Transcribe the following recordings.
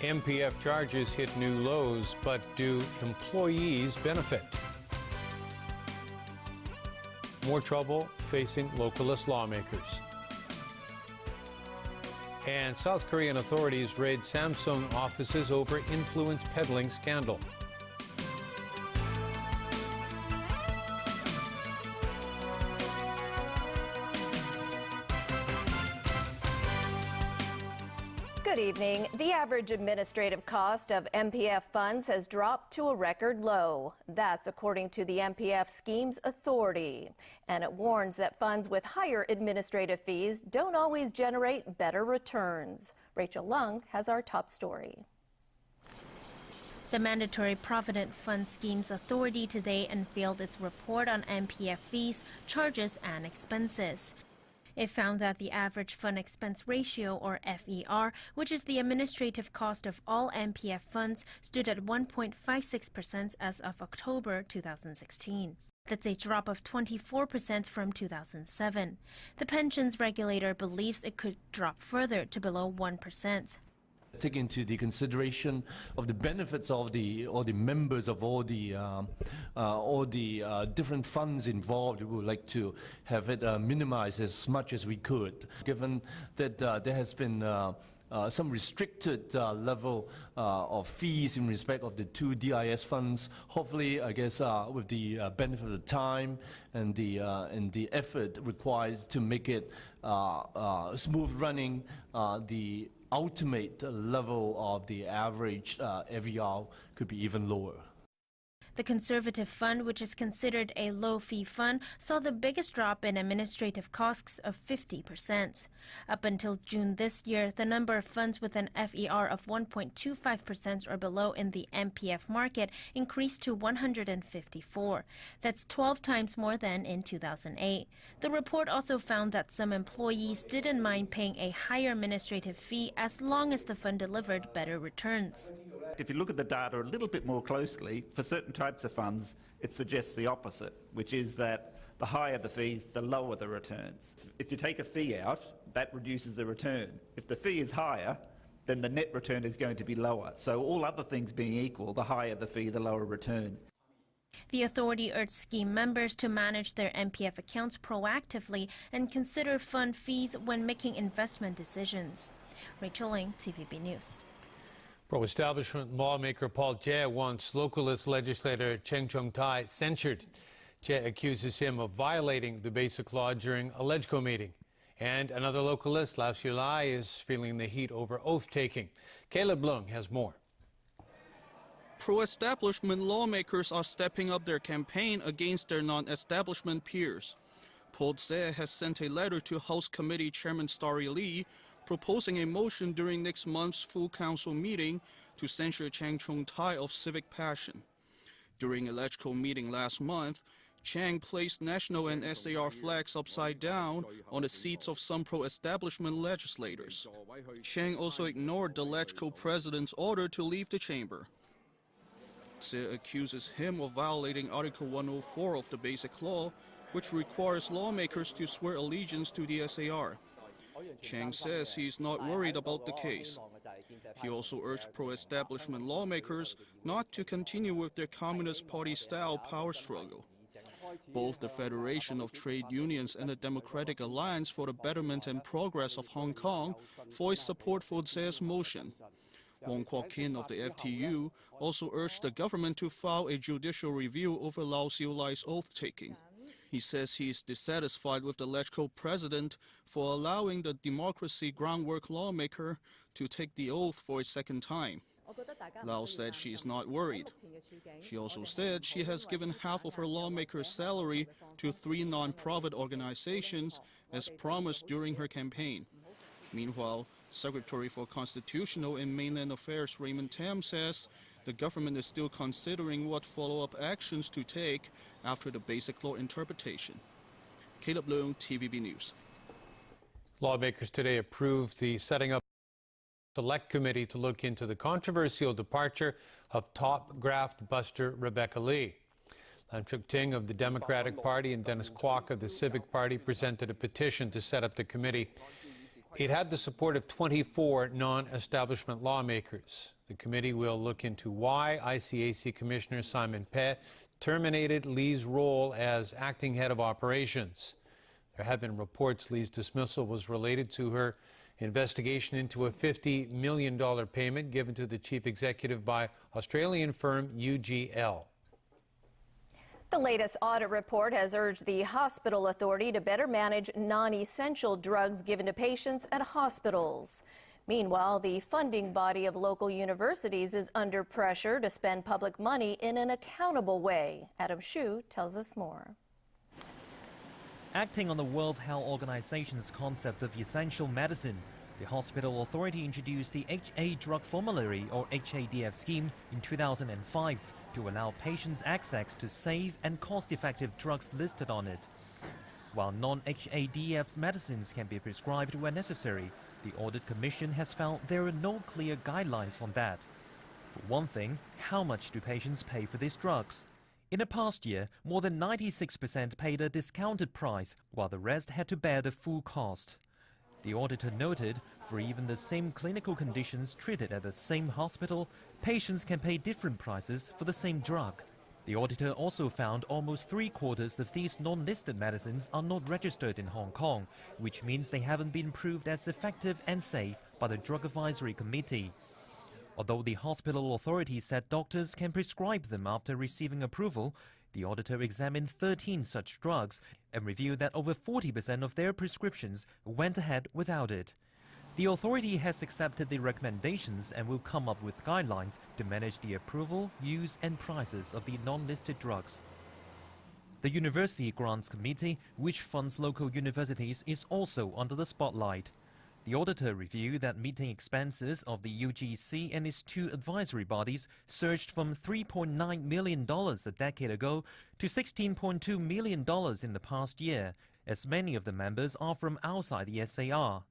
MPF charges hit new lows, but do employees benefit? More trouble facing localist lawmakers. And South Korean authorities raid Samsung offices over influence peddling scandal. Good evening. The average administrative cost of MPF funds has dropped to a record low. That's according to the MPF Schemes Authority. And it warns that funds with higher administrative fees don't always generate better returns. Rachel Lung has our top story. The Mandatory Provident Fund Schemes Authority today unveiled its report on MPF fees, charges, and expenses. It found that the average fund expense ratio, or FER, which is the administrative cost of all MPF funds, stood at 1.56% as of October 2016. That's a drop of 24% from 2007. The pensions regulator believes it could drop further to below 1%. Take into the consideration of the benefits of the members of all the different funds involved. We would like to have it minimized as much as we could, given that there has been some restricted level of fees in respect of the two DIS funds. Hopefully, I guess, with the benefit of the time and the effort required to make it smooth running, the ultimate level of the average FER could be even lower. The Conservative Fund, which is considered a low-fee fund, saw the biggest drop in administrative costs of 50%. Up until June this year, the number of funds with an FER of 1.25% or below in the MPF market increased to 154. That's 12 times more than in 2008. The report also found that some employees didn't mind paying a higher administrative fee as long as the fund delivered better returns. If you look at the data a little bit more closely, for certain types of funds, it suggests the opposite, which is that the higher the fees, the lower the returns. If you take a fee out, that reduces the return. If the fee is higher, then the net return is going to be lower. So all other things being equal, the higher the fee, the lower return. The authority urged scheme members to manage their MPF accounts proactively and consider fund fees when making investment decisions. Rachel Ling, TVB News. Pro-establishment lawmaker Paul Jie wants localist legislator Cheng Chung-tai censured. Jie accuses him of violating the Basic Law during a LegCo meeting. And another localist, Lau Siu-lai, is feeling the heat over oath-taking. Caleb Leung has more. Pro-establishment lawmakers are stepping up their campaign against their non-establishment peers. Paul Jie has sent a letter to House Committee Chairman Starry Lee proposing a motion during next month's full council meeting to censure Cheng Chung-tai of civic passion. During a LegCo meeting last month, Chang placed national and SAR flags upside down on the seats of some pro-establishment legislators. Chang also ignored the LegCo president's order to leave the chamber. Jie accuses him of violating Article 104 of the Basic Law, which requires lawmakers to swear allegiance to the SAR. Chang says he is not worried about the case. He also urged pro-establishment lawmakers not to continue with their Communist Party-style power struggle. Both the Federation of Trade Unions and the Democratic Alliance for the Betterment and Progress of Hong Kong voiced support for Jie's motion. Wong Kwok-kin of the FTU also urged the government to file a judicial review over Lau Siu-lai's oath-taking. He says he is dissatisfied with the LegCo president for allowing the democracy groundwork lawmaker to take the oath for a second time. Lau said she is not worried. She also said she has given half of her lawmaker's salary to 3 non-profit organizations as promised during her campaign. Meanwhile, Secretary for Constitutional and Mainland Affairs Raymond Tam says the government is still considering what follow-up actions to take after the Basic Law interpretation. Caleb Leung, TVB News. Lawmakers today approved the setting up a select committee to look into the controversial departure of top graft buster Rebecca Lee. Lam Chuk Ting of the Democratic Party and Dennis Kwok of the Civic Party presented a petition to set up the committee. It had the support of 24 non-establishment lawmakers. The committee will look into why ICAC Commissioner Simon Pe terminated Lee's role as acting head of operations. There have been reports Lee's dismissal was related to her investigation into a $50 million payment given to the chief executive by Australian firm UGL. The latest audit report has urged the hospital authority to better manage non-essential drugs given to patients at hospitals. Meanwhile, the funding body of local universities is under pressure to spend public money in an accountable way. Adam Hsu tells us more. Acting on the World Health Organization's concept of essential medicine, the Hospital Authority introduced the HA Drug Formulary, or HADF scheme, in 2005 to allow patients access to safe and cost-effective drugs listed on it. While non-HADF medicines can be prescribed where necessary, the Audit Commission has found there are no clear guidelines on that. For one thing, how much do patients pay for these drugs? In the past year, more than 96% paid a discounted price, while the rest had to bear the full cost. The auditor noted, for even the same clinical conditions treated at the same hospital, patients can pay different prices for the same drug. The auditor also found almost 3/4 of these non-listed medicines are not registered in Hong Kong, which means they haven't been proved as effective and safe by the Drug Advisory Committee. Although the hospital authority said doctors can prescribe them after receiving approval, the auditor examined 13 such drugs and revealed that over 40% of their prescriptions went ahead without it. The authority has accepted the recommendations and will come up with guidelines to manage the approval, use and prices of the non-listed drugs. The University Grants Committee, which funds local universities, is also under the spotlight. The auditor reviewed that meeting expenses of the UGC and its two advisory bodies surged from $3.9 million a decade ago to $16.2 million in the past year, as many of the members are from outside the SAR.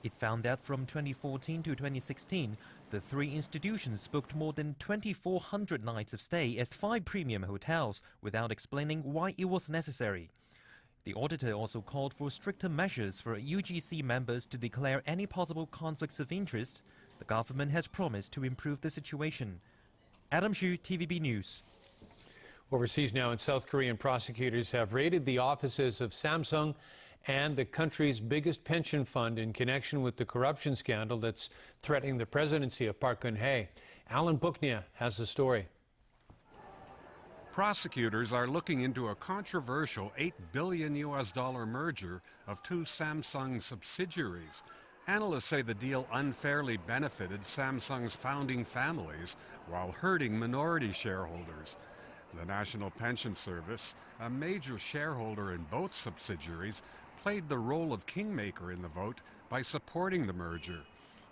It found that from 2014 to 2016, the three institutions booked more than 2,400 nights of stay at 5 premium hotels without explaining why it was necessary. The auditor also called for stricter measures for UGC members to declare any possible conflicts of interest. The government has promised to improve the situation. Adam Hsu, TVB News. Overseas now, and South Korean prosecutors have raided the offices of Samsung and the country's biggest pension fund in connection with the corruption scandal that's threatening the presidency of Park Geun-hye. Alan Booknia has the story. Prosecutors are looking into a controversial $8 billion merger of two Samsung subsidiaries. Analysts say the deal unfairly benefited Samsung's founding families while hurting minority shareholders. The National Pension Service, a major shareholder in both subsidiaries, played the role of kingmaker in the vote by supporting the merger.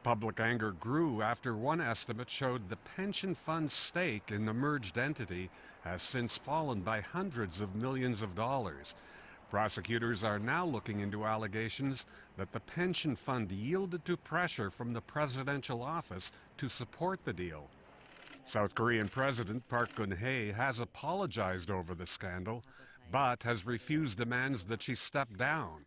Public anger grew after one estimate showed the pension fund's stake in the merged entity has since fallen by hundreds of millions of dollars. Prosecutors are now looking into allegations that the pension fund yielded to pressure from the presidential office to support the deal. South Korean President Park Geun-hye has apologized over the scandal, but has refused demands that she step down.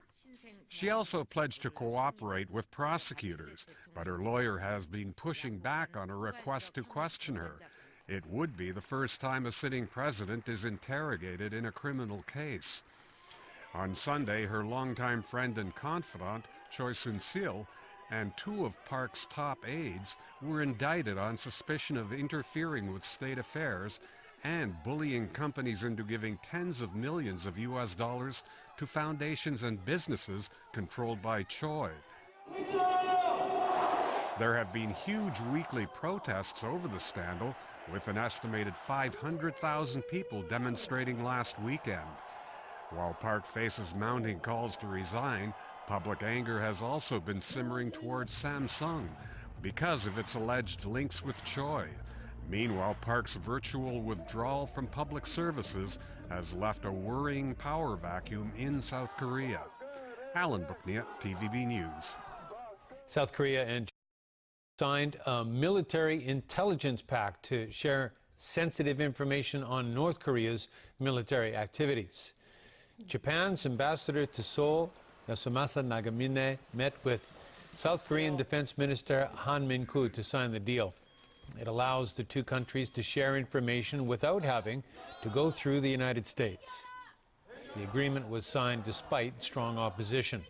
She also pledged to cooperate with prosecutors, but her lawyer has been pushing back on a request to question her. It would be the first time a sitting president is interrogated in a criminal case. On Sunday, her longtime friend and confidant, Choi Soon-sil, and two of Park's top aides were indicted on suspicion of interfering with state affairs and bullying companies into giving tens of millions of US dollars to foundations and businesses controlled by Choi. There have been huge weekly protests over the scandal, with an estimated 500,000 people demonstrating last weekend. While Park faces mounting calls to resign, public anger has also been simmering towards Samsung because of its alleged links with Choi. Meanwhile, Park's virtual withdrawal from public services has left a worrying power vacuum in South Korea. Alan Booknia, TVB News. South Korea and Japan signed a military intelligence pact to share sensitive information on North Korea's military activities. Japan's ambassador to Seoul, Yasumasa Nagamine, met with South Korean Defense Minister Han Min-koo to sign the deal. It allows the two countries to share information without having to go through the United States. The agreement was signed despite strong opposition.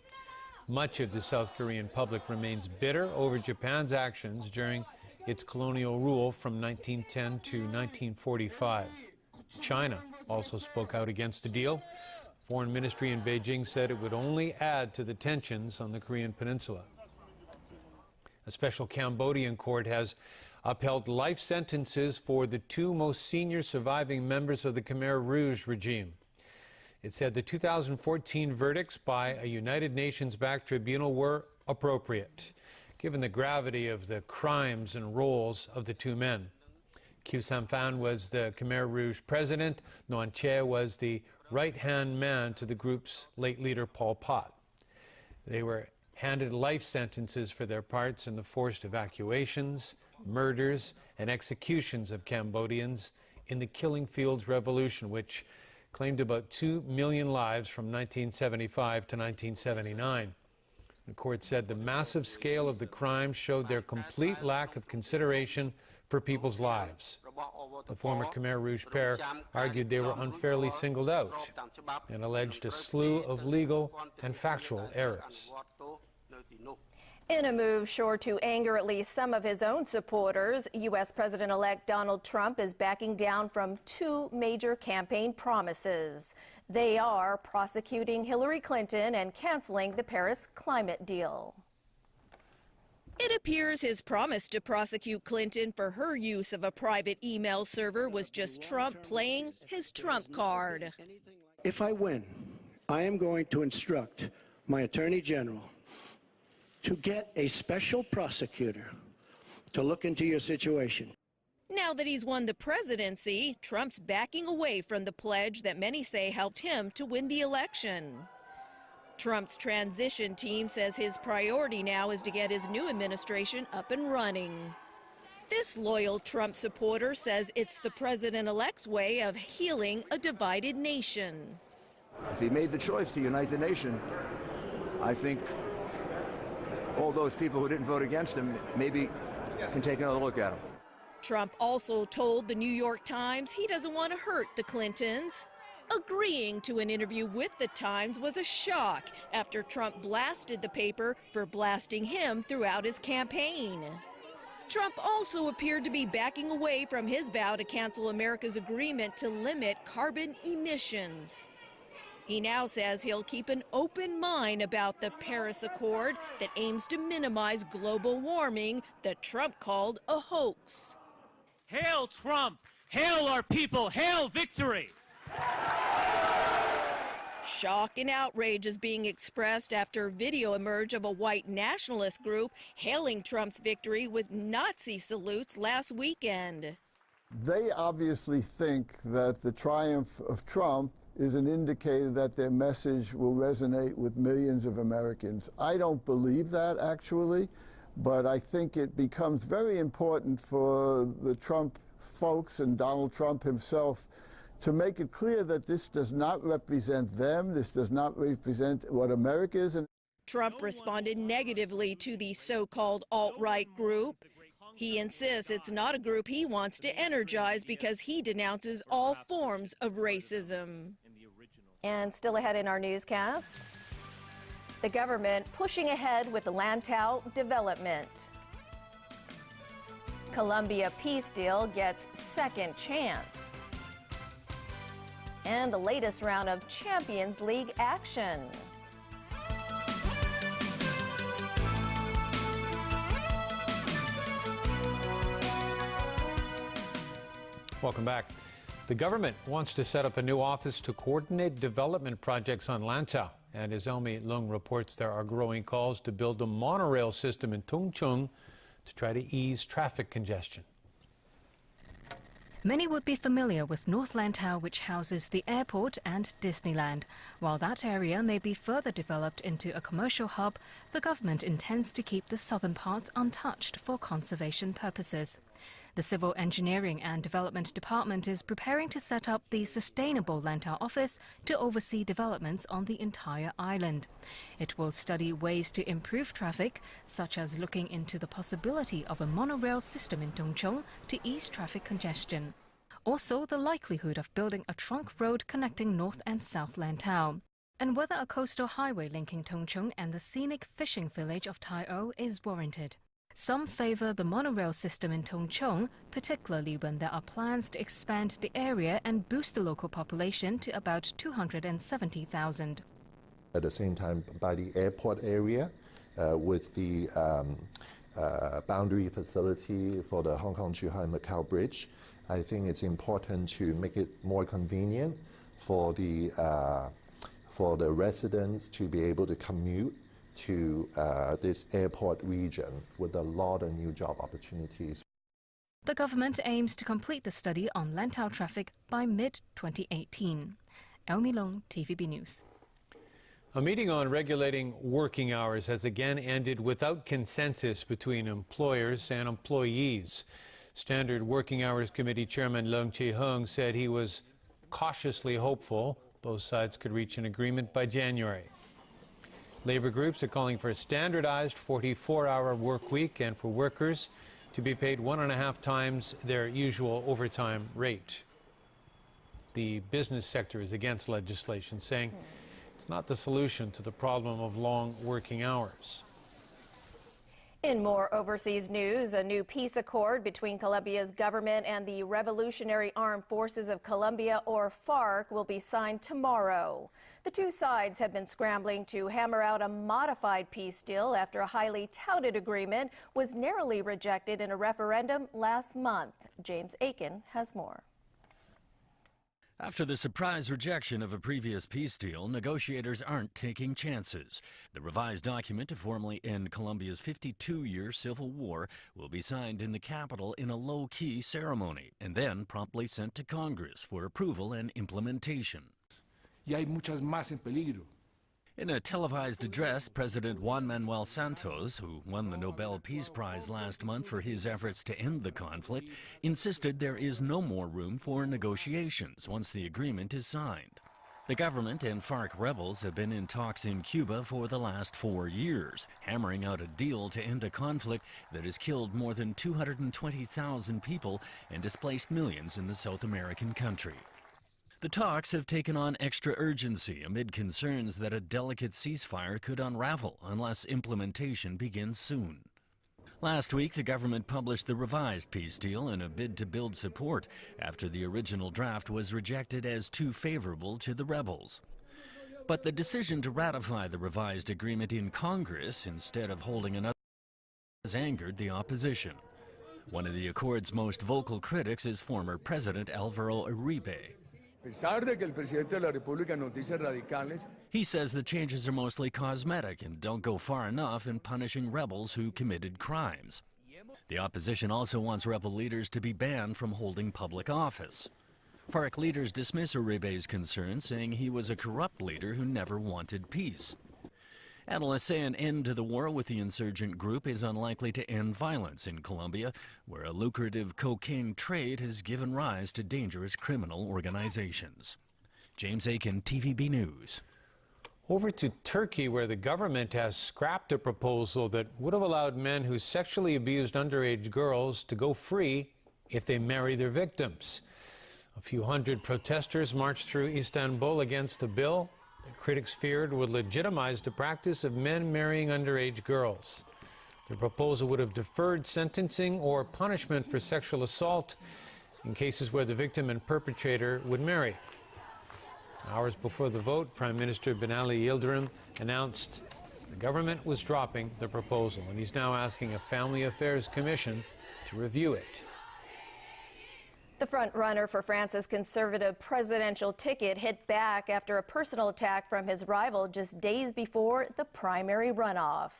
Much of the South Korean public remains bitter over Japan's actions during its colonial rule from 1910 to 1945. China also spoke out against the deal. Foreign Ministry in Beijing said it would only add to the tensions on the Korean peninsula. A special Cambodian court has upheld life sentences for the two most senior surviving members of the Khmer Rouge regime. It said the 2014 verdicts by a United Nations-backed tribunal were appropriate, given the gravity of the crimes and roles of the two men. Khieu Samphan was the Khmer Rouge president. Nuon Chea was the right-hand man to the group's late leader Pol Pot. They were handed life sentences for their parts in the forced evacuations, murders, and executions of Cambodians in the Killing Fields Revolution, which claimed about 2 million lives from 1975 to 1979. The court said the massive scale of the crime showed their complete lack of consideration for people's lives. The former Khmer Rouge pair argued they were unfairly singled out and alleged a slew of legal and factual errors. In a move sure to anger at least some of his own supporters, U.S. President-elect Donald Trump is backing down from two major campaign promises. They are prosecuting Hillary Clinton and canceling the Paris climate deal. It appears his promise to prosecute Clinton for her use of a private email server was just Trump playing his Trump card. If I win, I am going to instruct my Attorney General to get a special prosecutor to look into your situation. Now that he's won the presidency, Trump's backing away from the pledge that many say helped him to win the election. Trump's transition team says his priority now is to get his new administration up and running. This loyal Trump supporter says it's the president-elect's way of healing a divided nation. If he made the choice to unite the nation, I think all those people who didn't vote against him maybe can take another look at him. Trump also told the New York Times he doesn't want to hurt the Clintons. Agreeing to an interview with the Times was a shock after Trump blasted the paper for blasting him throughout his campaign. Trump also appeared to be backing away from his vow to cancel America's agreement to limit carbon emissions. He now says he'll keep an open mind about the Paris Accord that aims to minimize global warming that Trump called a hoax. Hail Trump! Hail our people! Hail victory! Shock and outrage is being expressed after video emerged of a white nationalist group hailing Trump's victory with Nazi salutes last weekend. They obviously think that the triumph of Trump is an indicator that their message will resonate with millions of Americans. I don't believe that, actually, but I think it becomes very important for the Trump folks and Donald Trump himself to make it clear that this does not represent them, this does not represent what America is. Trump responded negatively to the so-called alt-right group. He insists it's not a group he wants to energize because he denounces all forms of racism. And still ahead in our newscast, the government pushing ahead with the Lantau development. Colombia peace deal gets second chance. And the latest round of Champions League action. Welcome back. The government wants to set up a new office to coordinate development projects on Lantau. And as Elmi Lung reports, there are growing calls to build a monorail system in Tung Chung to try to ease traffic congestion. Many would be familiar with North Lantau, which houses the airport and Disneyland. While that area may be further developed into a commercial hub, the government intends to keep the southern parts untouched for conservation purposes. The Civil Engineering and Development Department is preparing to set up the Sustainable Lantau Office to oversee developments on the entire island. It will study ways to improve traffic, such as looking into the possibility of a monorail system in Tung Chung to ease traffic congestion. Also, the likelihood of building a trunk road connecting North and South Lantau, and whether a coastal highway linking Tung Chung and the scenic fishing village of Tai O is warranted. Some favor the monorail system in Tung Chung, particularly when there are plans to expand the area and boost the local population to about 270,000. At the same time, by the airport area, with the boundary facility for the Hong Kong-Zhuhai-Macau Bridge, I think it's important to make it more convenient for the residents to be able to commute to this airport region with a lot of new job opportunities. The government aims to complete the study on Lantau traffic by mid-2018. Elmi Long, TVB News. A meeting on regulating working hours has again ended without consensus between employers and employees. Standard Working Hours Committee Chairman Leung Chi-hung said he was cautiously hopeful both sides could reach an agreement by January. Labor groups are calling for a standardized 44-hour work week and for workers to be paid 1.5 times their usual overtime rate. The business sector is against legislation, saying it's not the solution to the problem of long working hours. In more overseas news, a new peace accord between Colombia's government and the Revolutionary Armed Forces of Colombia, or FARC, will be signed tomorrow. The two sides have been scrambling to hammer out a modified peace deal after a highly touted agreement was narrowly rejected in a referendum last month. James Aiken has more. After the surprise rejection of a previous peace deal, negotiators aren't taking chances. The revised document to formally end Colombia's 52-year civil war will be signed in the capital in a low-key ceremony and then promptly sent to Congress for approval and implementation. Y hay muchas más en peligro. In a televised address, President Juan Manuel Santos, who won the Nobel Peace Prize last month for his efforts to end the conflict, insisted there is no more room for negotiations once the agreement is signed. The government and FARC rebels have been in talks in Cuba for the last 4 years, hammering out a deal to end a conflict that has killed more than 220,000 people and displaced millions in the South American country. The talks have taken on extra urgency amid concerns that a delicate ceasefire could unravel unless implementation begins soon. Last week, the government published the revised peace deal in a bid to build support after the original draft was rejected as too favorable to the rebels. But the decision to ratify the revised agreement in Congress instead of holding another has angered the opposition. One of the accord's most vocal critics is former President Alvaro Uribe. He says the changes are mostly cosmetic and don't go far enough in punishing rebels who committed crimes. The opposition also wants rebel leaders to be banned from holding public office. FARC leaders dismiss Uribe's concerns, saying he was a corrupt leader who never wanted peace. Analysts say an end to the war with the insurgent group is unlikely to end violence in Colombia, where a lucrative cocaine trade has given rise to dangerous criminal organizations. James Aiken, TVB News. Over to Turkey, where the government has scrapped a proposal that would have allowed men who sexually abused underage girls to go free if they marry their victims. A few hundred protesters marched through Istanbul against a bill that critics feared would legitimize the practice of men marrying underage girls. The proposal would have deferred sentencing or punishment for sexual assault in cases where the victim and perpetrator would marry. Hours before the vote, Prime Minister Binali Yildirim announced the government was dropping the proposal, and he's now asking a Family Affairs Commission to review it. The front-runner for France's conservative presidential ticket hit back after a personal attack from his rival just days before the primary runoff.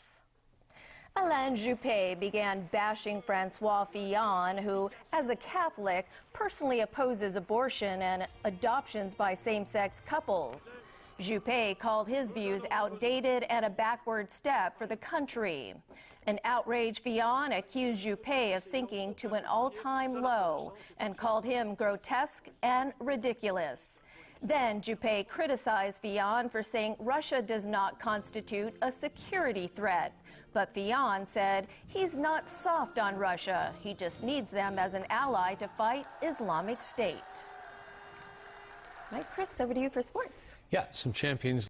Alain Juppé began bashing François Fillon, who, as a Catholic, personally opposes abortion and adoptions by same-sex couples. Juppé called his views outdated and a backward step for the country. An outraged Fillon accused Juppé of sinking to an all-time low and called him grotesque and ridiculous. Then Juppé criticized Fillon for saying Russia does not constitute a security threat. But Fillon said he's not soft on Russia. He just needs them as an ally to fight Islamic State. All right, Chris, over to you for sports. Yeah, some champions.